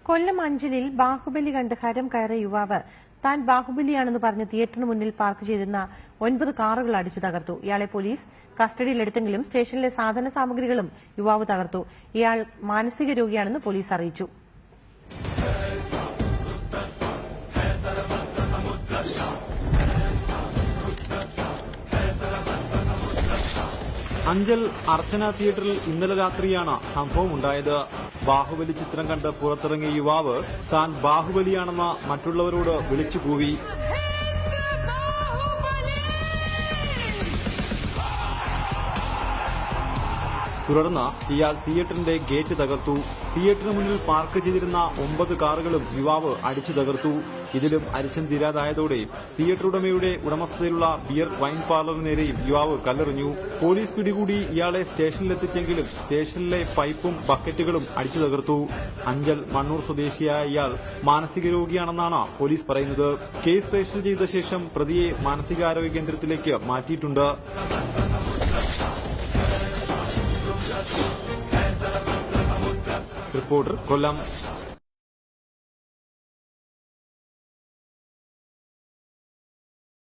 കൊല്ലം അഞ്ചലിൽ ബാഹുബലി കണ്ട് ഹരം കയറിയ യുവാവ് താൻ ബാഹുബലിയാണെന്ന് പറഞ്ഞ് തിയേറ്ററിന് മുന്നിൽ പാർക്ക് ചെയ്തിരുന്ന 9 കാറുകൾ അടിച്ചു തകർത്തു. ഇയാളെ പോലീസ് കസ്റ്റഡിയിലെടുത്തെങ്കിലും സ്റ്റേഷനിലെ സാധന സാമഗ്രികളും യുവാവ് തകർത്തു. ഇയാൾ മാനസിക രോഗിയാണെന്ന് പോലീസ് അറിയിച്ചു. അഞ്ചൽ അർച്ചന തിയേറ്ററിൽ ഇന്നലെ രാത്രിയാണ് സംഭവമുണ്ടായത്. ബാഹുബലി ചിത്രം കണ്ട് പുറത്തിറങ്ങിയ യുവാവ് താൻ ബാഹുബലിയാണെന്ന് മറ്റുള്ളവരോട് വിളിച്ചു കൂവി. തുടർന്ന് ഇയാൾ തിയേറ്ററിന്റെ ഗേറ്റ് തകർത്തു. തിയേറ്ററിന് മുന്നിൽ പാർക്ക് ചെയ്തിരുന്ന 9 കാറുകളും യുവാവ് അടിച്ചു തകർത്തു. ഇതിലും അരിശം തീരാതായതോടെ തിയേറ്റർ ഉടമയുടെ ഉടമസ്ഥതയിലുള്ള ബിയർ വൈൻ പാർലറിന് നേരെയും യുവാവ് കല്ലെറിഞ്ഞു. പോലീസ് പിടികൂടി ഇയാളെ സ്റ്റേഷനിലെത്തിച്ചെങ്കിലും സ്റ്റേഷനിലെ പൈപ്പും ബക്കറ്റുകളും അടിച്ചു തകർത്തു. അഞ്ചൽ മണ്ണൂർ സ്വദേശിയായ ഇയാൾ മാനസിക രോഗിയാണെന്നാണ് പോലീസ് പറയുന്നത്. കേസ് രജിസ്റ്റർ ചെയ്ത ശേഷം പ്രതിയെ മാനസികാരോഗ്യ കേന്ദ്രത്തിലേക്ക് മാറ്റിയിട്ടുണ്ട്. റിപ്പോർട്ടർ കൊല്ലം.